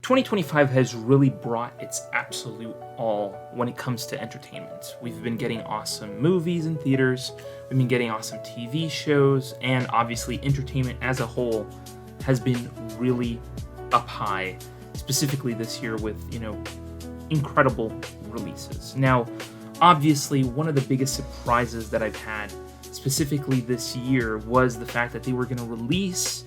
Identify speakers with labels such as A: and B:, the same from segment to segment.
A: 2025 has really brought its absolute all when it comes to entertainment. We've been getting awesome movies in theaters, we've been getting awesome TV shows, and obviously entertainment as a whole has been really up high, specifically this year with, incredible releases. Now, obviously, one of the biggest surprises that I've had specifically this year was the fact that they were going to release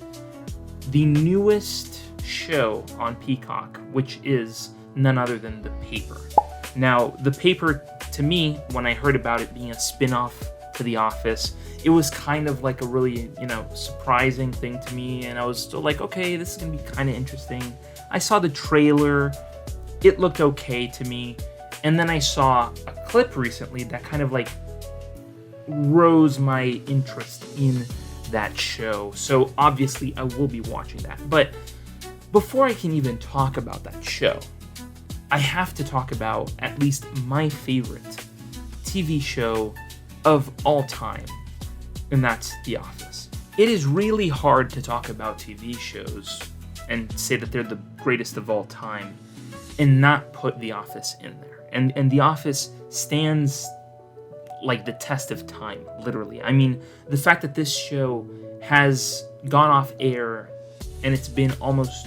A: the newest show on Peacock, which is none other than The Paper. Now, The Paper, to me, when I heard about it being a spin-off to The Office, it was kind of like a really, surprising thing to me, and I was still like, okay, this is gonna be kind of interesting. I saw the trailer, it looked okay to me, and then I saw a clip recently that kind of like rose my interest in that show. So obviously I will be watching that. But before I can even talk about that show, I have to talk about at least my favorite TV show of all time, and that's The Office. It is really hard to talk about TV shows and say that they're the greatest of all time and not put The Office in there. And The Office stands like the test of time, literally. I mean, the fact that this show has gone off air and it's been almost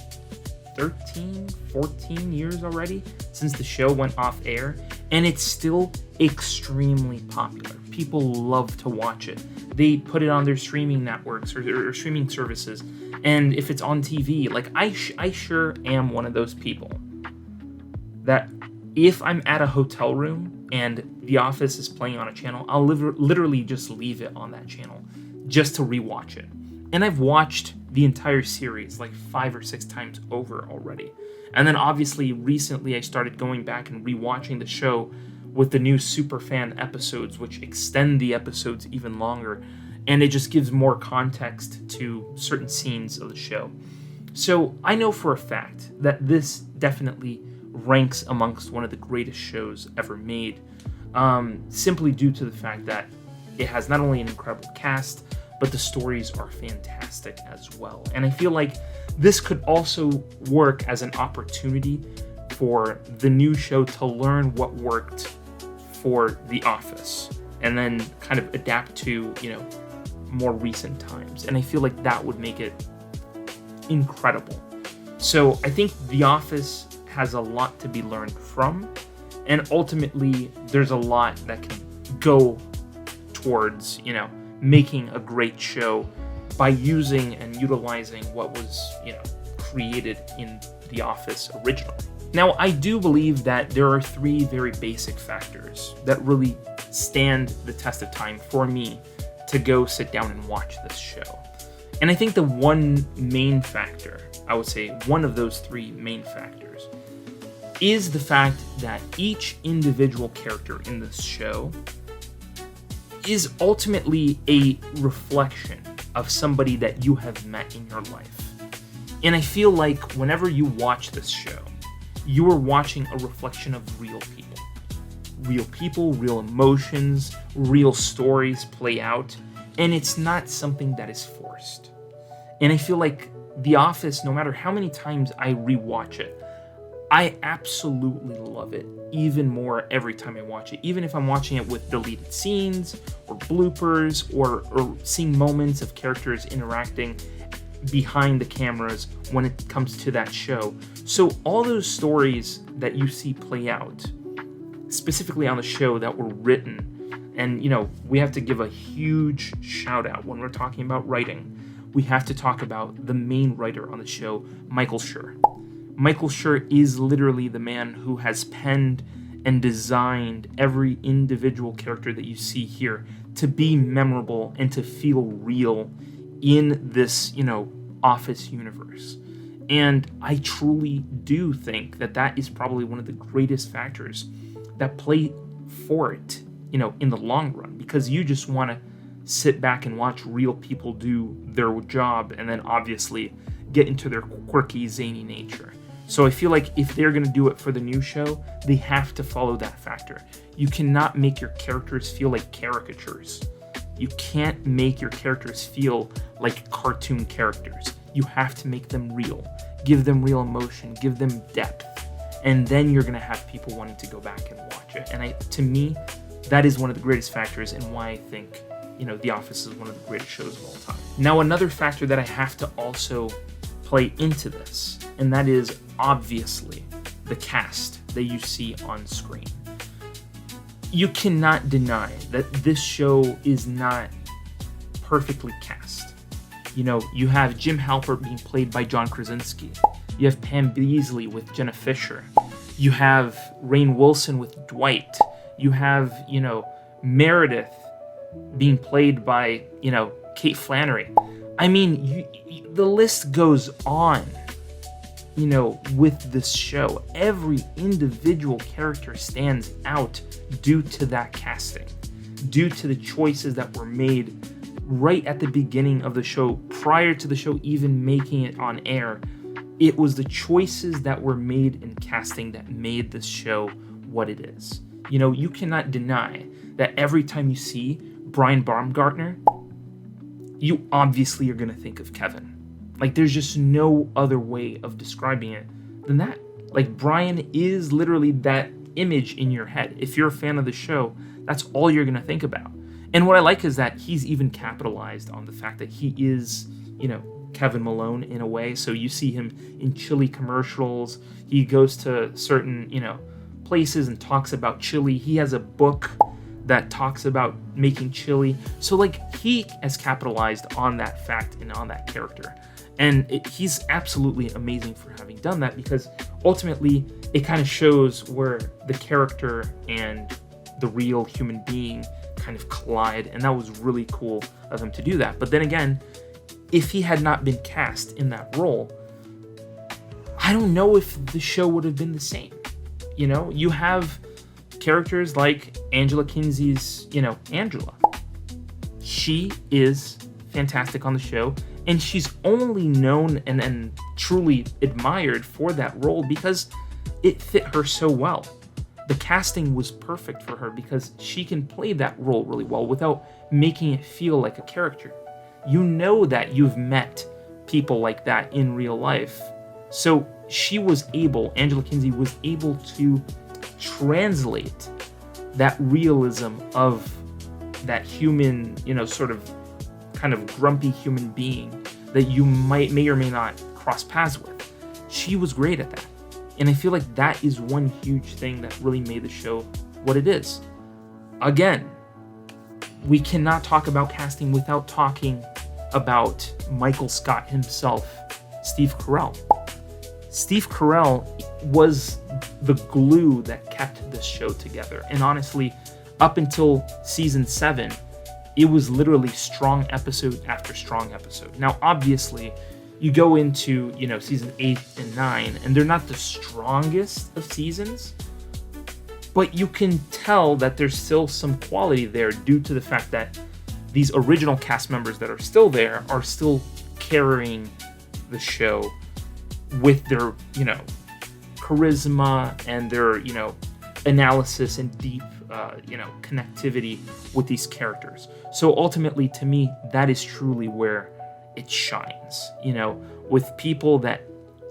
A: 13, 14 years already since the show went off air, and it's still extremely popular. People love to watch it. They put it on their streaming networks or streaming services, and if it's on TV, like I sure am one of those people that if I'm at a hotel room and The Office is playing on a channel, I'll literally just leave it on that channel just to rewatch it. And I've watched the entire series like 5 or 6 times over already. And then obviously recently I started going back and rewatching the show with the new Superfan episodes, which extend the episodes even longer. And it just gives more context to certain scenes of the show. So I know for a fact that this definitely ranks amongst one of the greatest shows ever made, simply due to the fact that it has not only an incredible cast, but the stories are fantastic as well. And I feel like this could also work as an opportunity for the new show to learn what worked for The Office and then kind of adapt to, more recent times. And I feel like that would make it incredible. So I think The Office has a lot to be learned from, and ultimately there's a lot that can go towards, making a great show by using and utilizing what was, created in The Office originally. Now, I do believe that there are 3 very basic factors that really stand the test of time for me to go sit down and watch this show. And I think the one main factor, I would say one of those 3 main factors, is the fact that each individual character in this show is ultimately a reflection of somebody that you have met in your life. And I feel like whenever you watch this show, you are watching a reflection of real people. Real people, real emotions, real stories play out, and it's not something that is forced. And I feel like The Office, no matter how many times I rewatch it, I absolutely love it even more every time I watch it, even if I'm watching it with deleted scenes or bloopers or seeing moments of characters interacting behind the cameras when it comes to that show. So all those stories that you see play out, specifically on the show, that were written, and we have to give a huge shout out when we're talking about writing. We have to talk about the main writer on the show, Michael Schur. Michael Schur is literally the man who has penned and designed every individual character that you see here to be memorable and to feel real in this, Office universe. And I truly do think that that is probably one of the greatest factors that play for it, in the long run, because you just want to sit back and watch real people do their job and then obviously get into their quirky, zany nature. So I feel like if they're going to do it for the new show, they have to follow that factor. You cannot make your characters feel like caricatures. You can't make your characters feel like cartoon characters. You have to make them real. Give them real emotion. Give them depth. And then you're going to have people wanting to go back and watch it. And to me, that is one of the greatest factors and why I think, The Office is one of the greatest shows of all time. Now, another factor that I have to also play into this, and that is obviously the cast that you see on screen. You cannot deny that this show is not perfectly cast. You have Jim Halpert being played by John Krasinski. You have Pam Beesly with Jenna Fisher. You have Rainn Wilson with Dwight. You have, Meredith being played by, Kate Flannery. I mean, the list goes on, with this show. Every individual character stands out due to that casting, due to the choices that were made right at the beginning of the show, prior to the show even making it on air. It was the choices that were made in casting that made this show what it is. You cannot deny that every time you see Brian Baumgartner, you obviously are going to think of Kevin. Like, there's just no other way of describing it than that. Like, Brian is literally that image in your head. If you're a fan of the show, that's all you're going to think about. And what I like is that he's even capitalized on the fact that he is, Kevin Malone in a way. So you see him in chili commercials. He goes to certain, places and talks about chili. He has a book that talks about making chili. So he has capitalized on that fact and on that character. And he's absolutely amazing for having done that, because ultimately it kind of shows where the character and the real human being kind of collide. And that was really cool of him to do that. But then again, if he had not been cast in that role, I don't know if the show would have been the same. You have characters like Angela Kinsey's, Angela. She is fantastic on the show, and she's only known and truly admired for that role because it fit her so well. The casting was perfect for her because she can play that role really well without making it feel like a character. That you've met people like that in real life. So Angela Kinsey was able to translate that realism of that human, sort of kind of grumpy human being that you may or may not cross paths with. She was great at that. And I feel like that is one huge thing that really made the show what it is. Again, we cannot talk about casting without talking about Michael Scott himself, Steve Carell. Steve Carell was the glue that kept this show together. And honestly, up until season 7, it was literally strong episode after strong episode. Now, obviously, you go into, season 8 and 9, and they're not the strongest of seasons, but you can tell that there's still some quality there due to the fact that these original cast members that are still there are still carrying the show with their, charisma and their, analysis and deep, connectivity with these characters. So ultimately, to me, that is truly where it shines, with people that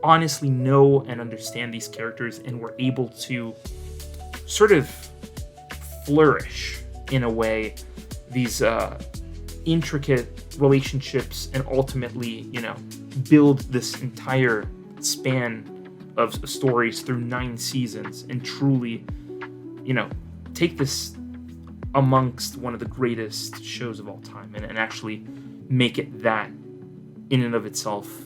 A: honestly know and understand these characters and were able to sort of flourish in a way these intricate relationships and ultimately, build this entire span of stories through 9 seasons and truly, take this amongst one of the greatest shows of all time and actually make it that in and of itself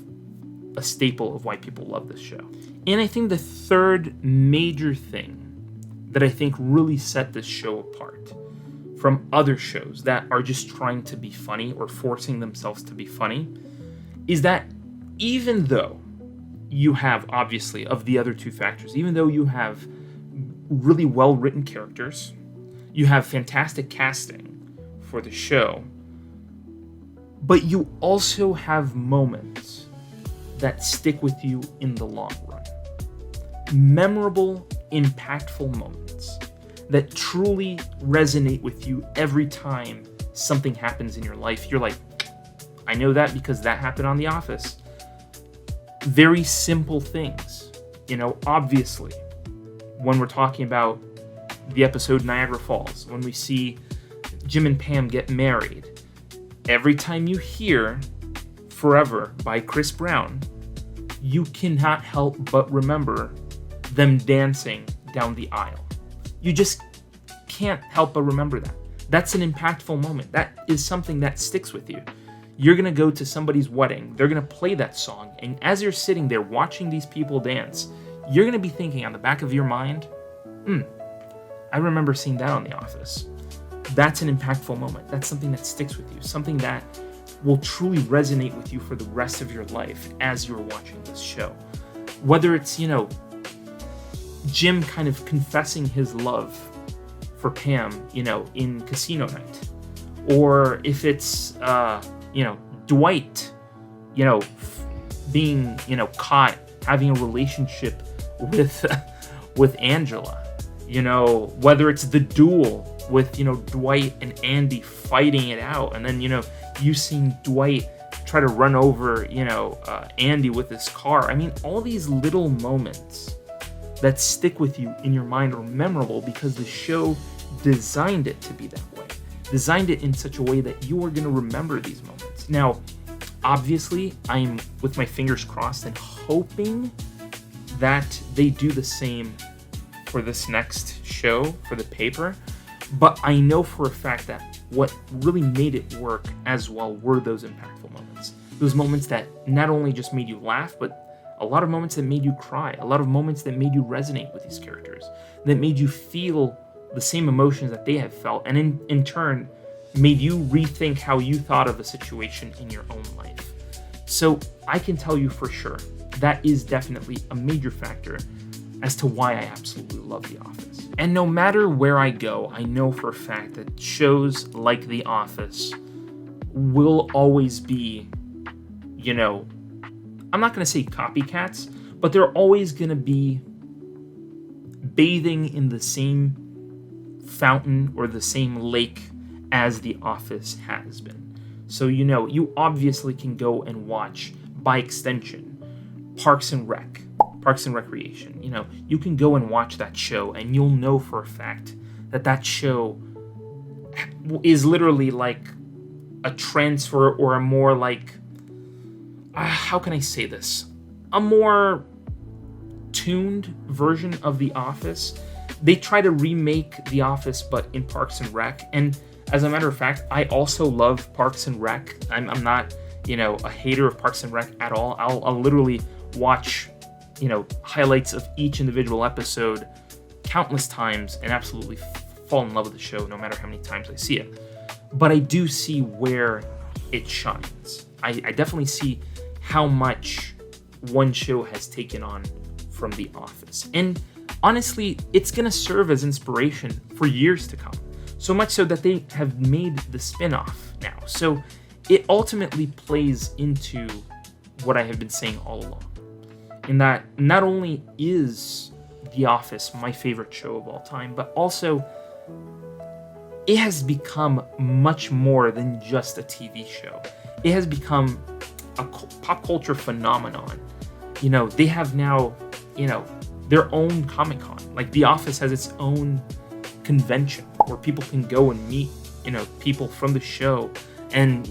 A: a staple of why people love this show. And I think the third major thing that I think really set this show apart from other shows that are just trying to be funny or forcing themselves to be funny is that even though you have, obviously, of the other two factors, even though you have really well-written characters, you have fantastic casting for the show, but you also have moments that stick with you in the long run. Memorable, impactful moments that truly resonate with you every time something happens in your life. You're like, I know that because that happened on The Office. very simple things. Obviously, when we're talking about the episode Niagara Falls, when we see Jim and Pam get married, every time you hear Forever by Chris Brown, you cannot help but remember them dancing down the aisle. You just can't help but remember that. That's an impactful moment. That is something that sticks with you. You're going to go to somebody's wedding, they're going to play that song, and as you're sitting there watching these people dance, you're going to be thinking on the back of your mind, I remember seeing that on The Office. That's an impactful moment. That's something that sticks with you, something that will truly resonate with you for the rest of your life as you're watching this show. Whether it's, Jim kind of confessing his love for Pam, in Casino Night, or if it's, Dwight, being, caught having a relationship with Angela, whether it's the duel with, Dwight and Andy fighting it out, and then, you seeing Dwight try to run over, Andy with his car. I mean, all these little moments that stick with you in your mind are memorable because the show designed it to be that way. Designed it in such a way that you are going to remember these moments. Now, obviously, I'm with my fingers crossed and hoping that they do the same for this next show, for the paper. But I know for a fact that what really made it work as well were those impactful moments. Those moments that not only just made you laugh, but a lot of moments that made you cry. A lot of moments that made you resonate with these characters. That made you feel the same emotions that they have felt. And in turn, made you rethink how you thought of a situation in your own life. So I can tell you for sure, that is definitely a major factor as to why I absolutely love The Office. And no matter where I go, I know for a fact that shows like The Office will always be, I'm not going to say copycats, but they're always going to be bathing in the same fountain or the same lake as The Office has been. So, you obviously can go and watch, by extension, Parks and Recreation. You can go and watch that show and you'll know for a fact that show is literally like a transfer or a more like, how can I say this? A more tuned version of The Office. They try to remake The Office, but in Parks and Rec. And as a matter of fact, I also love Parks and Rec. I'm not, a hater of Parks and Rec at all. I'll literally watch, highlights of each individual episode countless times and absolutely fall in love with the show no matter how many times I see it. But I do see where it shines. I definitely see how much one show has taken on from The Office. And honestly, it's going to serve as inspiration for years to come. So much so that they have made the spin-off now. So it ultimately plays into what I have been saying all along. In that not only is The Office my favorite show of all time, but also it has become much more than just a TV show. It has become a pop culture phenomenon. They have now, their own Comic-Con. Like The Office has its own convention where people can go and meet, people from the show and,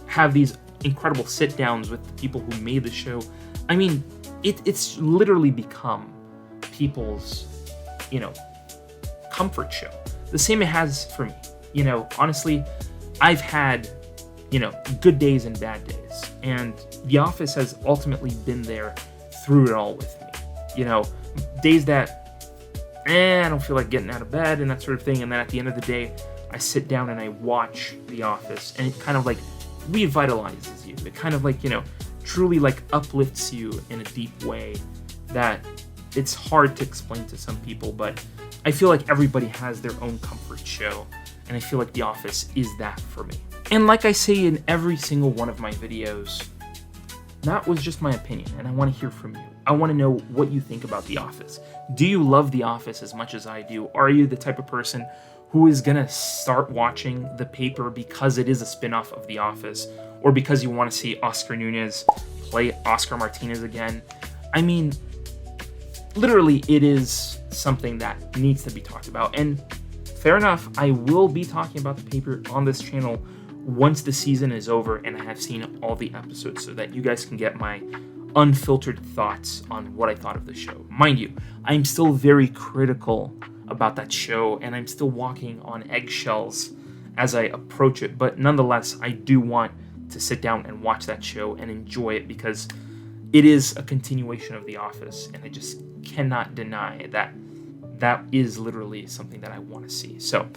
A: have these incredible sit-downs with the people who made the show. I mean, it's literally become people's, comfort show. The same it has for me. Honestly, I've had, good days and bad days. And The Office has ultimately been there through it all with me. Days that, I don't feel like getting out of bed and that sort of thing. And then at the end of the day, I sit down and I watch The Office and it kind of like revitalizes you. It kind of like, truly like uplifts you in a deep way that it's hard to explain to some people, but I feel like everybody has their own comfort show, and I feel like The Office is that for me. And like I say in every single one of my videos, that was just my opinion, and I want to hear from you. I want to know what you think about The Office. Do you love The Office as much as I do? Are you the type of person who is going to start watching The Paper because it is a spin-off of The Office? or because you want to see Oscar Nunez play Oscar Martinez again. I mean, literally, it is something that needs to be talked about. And fair enough, I will be talking about the paper on this channel once the season is over and I have seen all the episodes so that you guys can get my unfiltered thoughts on what I thought of the show. Mind you, I'm still very critical about that show and I'm still walking on eggshells as I approach it, but nonetheless, I do want to sit down and watch that show and enjoy it because it is a continuation of The Office, and I just cannot deny that that is literally something that I want to see. So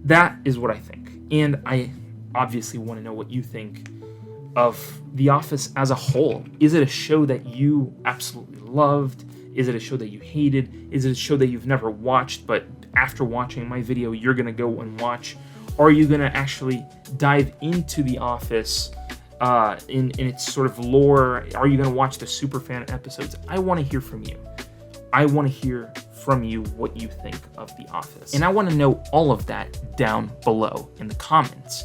A: that is what I think, and I obviously want to know what you think of The Office as a whole. Is it a show that you absolutely loved? Is it a show that you hated? Is it a show that you've never watched, but after watching my video, you're going to go and watch? Or are you going to actually dive into The Office in its sort of lore? Are you going to watch the superfan episodes? I want to hear from you. I want to hear from you what you think of The Office. And I want to know all of that down below in the comments.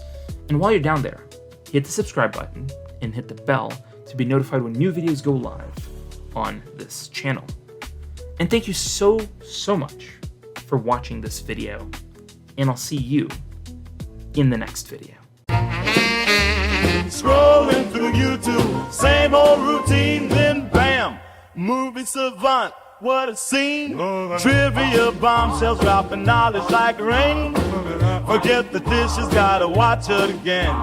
A: And while you're down there, hit the subscribe button and hit the bell to be notified when new videos go live on this channel. And thank you so much for watching this video, and I'll see you in the next video.
B: Scrolling through YouTube, same old routine, then bam, movie savant, what a scene. Trivia bombshells dropping knowledge like rain. Forget the dishes, gotta watch it again.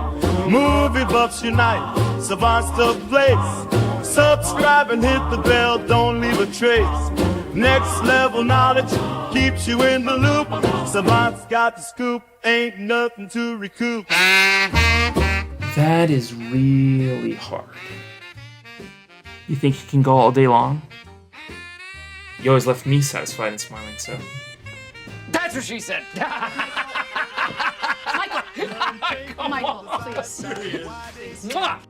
B: Movie buffs unite, savants to place. Subscribe and hit the bell, don't leave a trace. Next level knowledge keeps you in the loop. Savants got the scoop, ain't nothing to recoup.
A: That is really hard. You think you can go all day long? You always left me satisfied and smiling, so.
C: That's what she said.
D: Michael, please.
C: Mwah!